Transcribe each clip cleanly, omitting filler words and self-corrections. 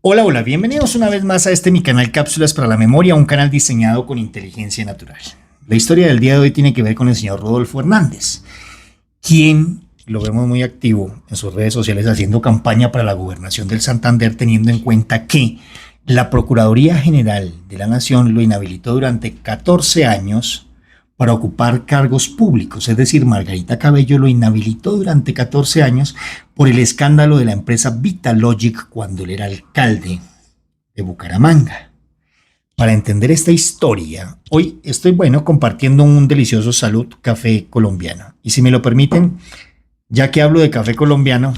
Hola, hola, bienvenidos una vez más a mi canal Cápsulas para la Memoria, un canal diseñado con inteligencia natural. La historia del día de hoy tiene que ver con el señor Rodolfo Hernández, quien lo vemos muy activo en sus redes sociales haciendo campaña para la gobernación del Santander, teniendo en cuenta que la Procuraduría General de la Nación lo inhabilitó durante 14 años para ocupar cargos públicos, es decir, Margarita Cabello lo inhabilitó durante 14 años por el escándalo de la empresa Vitalogic cuando él era alcalde de Bucaramanga. Para entender esta historia, hoy estoy compartiendo un delicioso Salud Café colombiano. Y si me lo permiten, ya que hablo de café colombiano,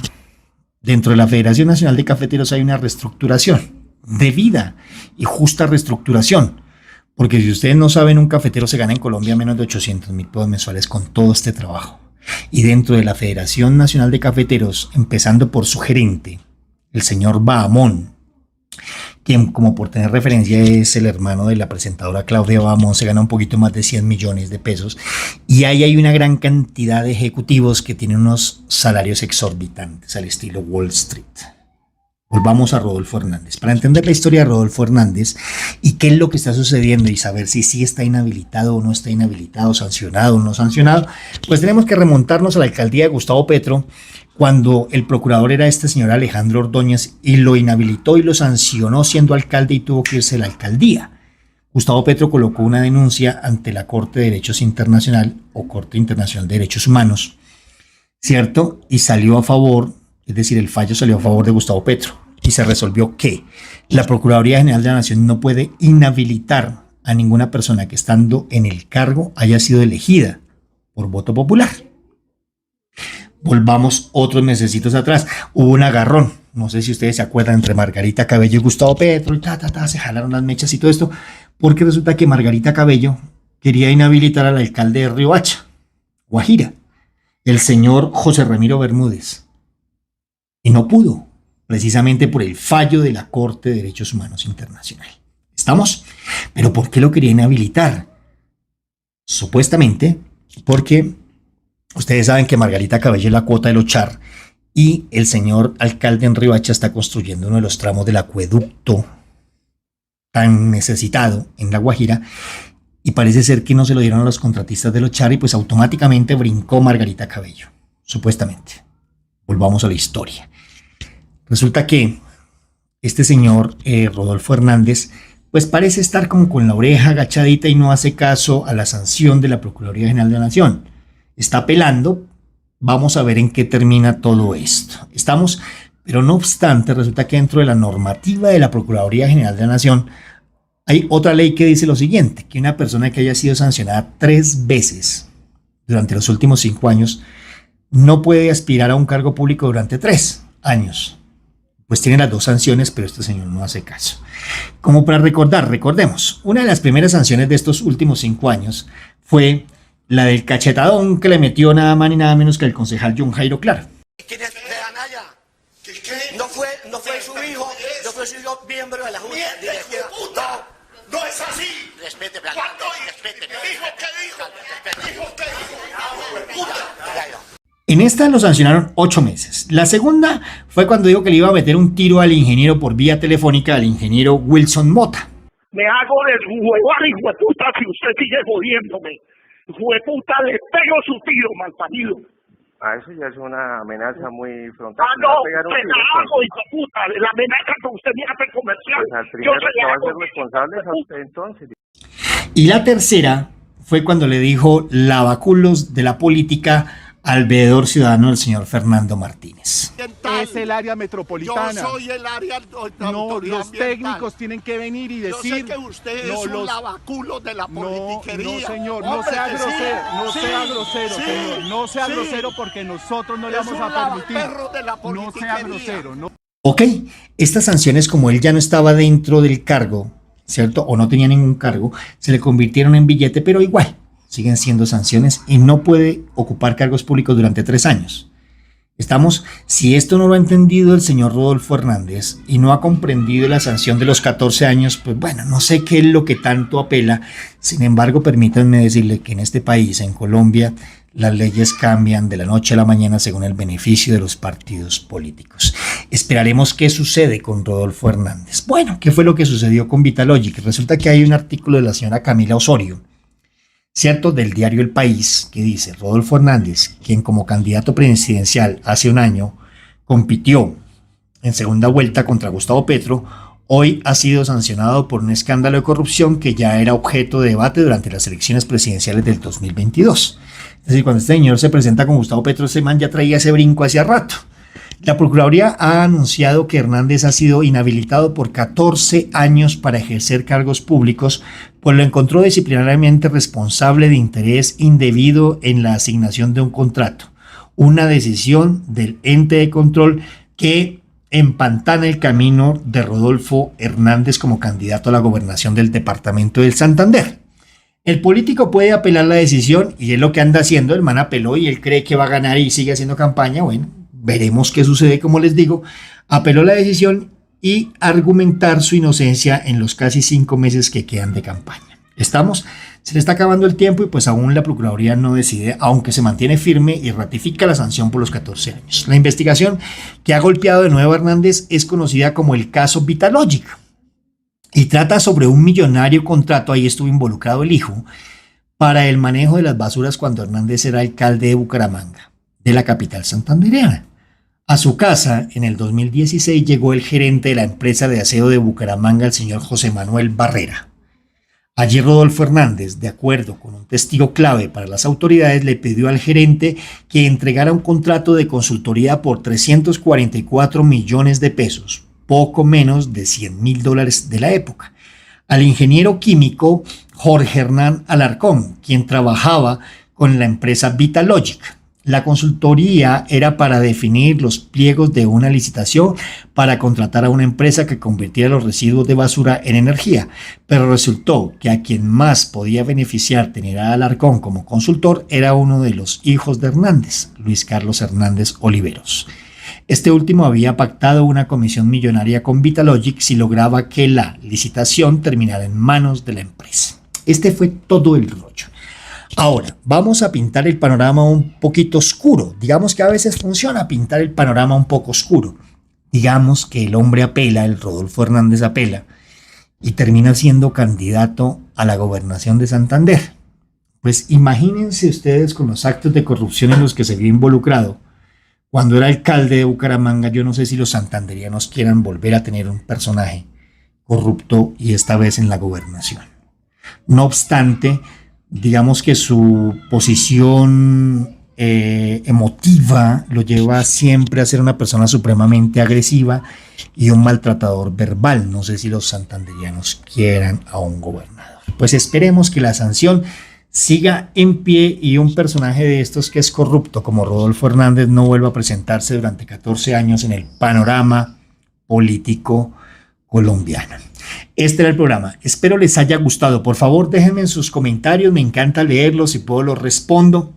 dentro de la Federación Nacional de Cafeteros hay una reestructuración, debida y justa reestructuración. Porque si ustedes no saben, un cafetero se gana en Colombia menos de 800.000 pesos mensuales con todo este trabajo. Y dentro de la Federación Nacional de Cafeteros, empezando por su gerente, el señor Bahamón, quien, como por tener referencia, es el hermano de la presentadora Claudia Bahamón, se gana un poquito más de 100 millones de pesos. Y ahí hay una gran cantidad de ejecutivos que tienen unos salarios exorbitantes al estilo Wall Street. Volvamos a Rodolfo Hernández. Para entender la historia de Rodolfo Hernández y qué es lo que está sucediendo y saber si sí está inhabilitado o no está inhabilitado, sancionado o no sancionado, pues tenemos que remontarnos a la alcaldía de Gustavo Petro, cuando el procurador era este señor Alejandro Ordóñez y lo inhabilitó y lo sancionó siendo alcalde y tuvo que irse de la alcaldía. Gustavo Petro colocó una denuncia ante la Corte de Derechos Internacional o Corte Internacional de Derechos Humanos, ¿cierto? Y salió a favor. Es decir, el fallo salió a favor de Gustavo Petro y se resolvió que la Procuraduría General de la Nación no puede inhabilitar a ninguna persona que estando en el cargo haya sido elegida por voto popular. Volvamos otros mesecitos atrás. Hubo un agarrón, no sé si ustedes se acuerdan, entre Margarita Cabello y Gustavo Petro, y se jalaron las mechas y todo esto, porque resulta que Margarita Cabello quería inhabilitar al alcalde de Riohacha, Guajira, el señor José Ramiro Bermúdez. Y no pudo, precisamente por el fallo de la Corte de Derechos Humanos Internacional. ¿Estamos? ¿Pero por qué lo quería inhabilitar? Supuestamente porque ustedes saben que Margarita Cabello es la cuota del Ochar y el señor alcalde en Riohacha está construyendo uno de los tramos del acueducto tan necesitado en La Guajira, y parece ser que no se lo dieron a los contratistas del Ochar y pues automáticamente brincó Margarita Cabello, supuestamente. Volvamos a la historia. Resulta que este señor Rodolfo Hernández pues parece estar como con la oreja agachadita y no hace caso a la sanción de la Procuraduría General de la Nación. Está apelando. Vamos a ver en qué termina todo esto. Estamos, pero no obstante, resulta que dentro de la normativa de la Procuraduría General de la Nación hay otra ley que dice lo siguiente, que una persona que haya sido sancionada 3 veces durante los últimos 5 años no puede aspirar a un cargo público durante 3 años. Pues tiene las 2 sanciones, pero este señor no hace caso. Como para recordemos, una de las primeras sanciones de estos últimos 5 años fue la del cachetadón que le metió nada más ni nada menos que el concejal John Jairo Claro. ¿Quién es de Anaya? ¿Qué? No fue su hijo, no fue su hijo miembro de la Junta Directiva. No es así. Respete, Blanca. Respete. ¿Dijo qué dijo? ¿Dijo qué dijo? En esta lo sancionaron 8 meses. La segunda fue cuando dijo que le iba a meter un tiro al ingeniero por vía telefónica, al ingeniero Wilson Mota. Me hago deshuevar, hijo de puta, si usted sigue jodiéndome. Hijo de puta, le pego su tiro, malparido. Eso ya es una amenaza muy frontal. No, te la hago, hijo de puta. La amenaza que usted me hace comercial. Pues al primero que va a ser responsable es a usted entonces. Y la tercera fue cuando le dijo lavaculos de la política al veedor ciudadano del señor Fernando Martínez. Es el área metropolitana. Yo soy el área no, los técnicos tienen que venir y decir. Yo sé que usted es un lavaculo de la politiquería. No, señor, no sea grosero, no sea grosero, señor. No sea grosero porque nosotros no le vamos a permitir. No sea grosero, no. Ok, estas sanciones, como él ya no estaba dentro del cargo, ¿cierto? O no tenía ningún cargo, se le convirtieron en billete, pero igual siguen siendo sanciones y no puede ocupar cargos públicos durante 3 años. Estamos, si esto no lo ha entendido el señor Rodolfo Hernández y no ha comprendido la sanción de los 14 años, pues bueno, no sé qué es lo que tanto apela. Sin embargo, permítanme decirle que en este país, en Colombia, las leyes cambian de la noche a la mañana según el beneficio de los partidos políticos. Esperaremos qué sucede con Rodolfo Hernández. Bueno, ¿qué fue lo que sucedió con Vitalogic? Resulta que hay un artículo de la señora Camila Osorio, cierto, del diario El País, que dice: Rodolfo Hernández, quien como candidato presidencial hace un año compitió en segunda vuelta contra Gustavo Petro, hoy ha sido sancionado por un escándalo de corrupción que ya era objeto de debate durante las elecciones presidenciales del 2022. Es decir, cuando este señor se presenta con Gustavo Petro, ese man ya traía ese brinco hacia rato. La Procuraduría ha anunciado que Hernández ha sido inhabilitado por 14 años para ejercer cargos públicos, pues lo encontró disciplinariamente responsable de interés indebido en la asignación de un contrato, una decisión del ente de control que empantana el camino de Rodolfo Hernández como candidato a la gobernación del departamento del Santander. El político puede apelar la decisión y es lo que anda haciendo. El man apeló y él cree que va a ganar y sigue haciendo campaña. Bueno, veremos qué sucede, como les digo. Apeló la decisión y argumentar su inocencia en los casi 5 meses que quedan de campaña. Se le está acabando el tiempo y pues aún la Procuraduría no decide, aunque se mantiene firme y ratifica la sanción por los 14 años. La investigación que ha golpeado de nuevo a Hernández es conocida como el caso Vitalogic y trata sobre un millonario contrato, ahí estuvo involucrado el hijo, para el manejo de las basuras cuando Hernández era alcalde de Bucaramanga, de la capital santandereana. A su casa, en el 2016, llegó el gerente de la empresa de aseo de Bucaramanga, el señor José Manuel Barrera. Allí Rodolfo Hernández, de acuerdo con un testigo clave para las autoridades, le pidió al gerente que entregara un contrato de consultoría por 344 millones de pesos, poco menos de $100,000 de la época, al ingeniero químico Jorge Hernán Alarcón, quien trabajaba con la empresa Vitalogic. La consultoría era para definir los pliegos de una licitación para contratar a una empresa que convirtiera los residuos de basura en energía, pero resultó que a quien más podía beneficiar tener a Alarcón como consultor era uno de los hijos de Hernández, Luis Carlos Hernández Oliveros. Este último había pactado una comisión millonaria con Vitalogic si lograba que la licitación terminara en manos de la empresa. Este fue todo el rollo. Ahora, vamos a pintar el panorama un poquito oscuro. Digamos que a veces funciona pintar el panorama un poco oscuro. Digamos que el hombre apela, el Rodolfo Hernández apela, y termina siendo candidato a la gobernación de Santander. Pues imagínense ustedes con los actos de corrupción en los que se vio involucrado. Cuando era alcalde de Bucaramanga, yo no sé si los santanderianos quieran volver a tener un personaje corrupto y esta vez en la gobernación. No obstante, digamos que su posición emotiva lo lleva siempre a ser una persona supremamente agresiva y un maltratador verbal. No sé si los santanderianos quieran a un gobernador. Pues esperemos que la sanción siga en pie y un personaje de estos que es corrupto como Rodolfo Hernández no vuelva a presentarse durante 14 años en el panorama político colombiano. Este era el programa. Espero les haya gustado. Por favor, déjenme en sus comentarios. Me encanta leerlos. Si puedo, los respondo.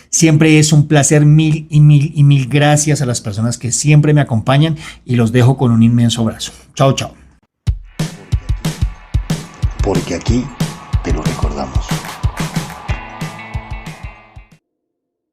Siempre es un placer. Mil gracias a las personas que siempre me acompañan y los dejo con un inmenso abrazo. Chao, chao. Porque aquí te lo recordamos.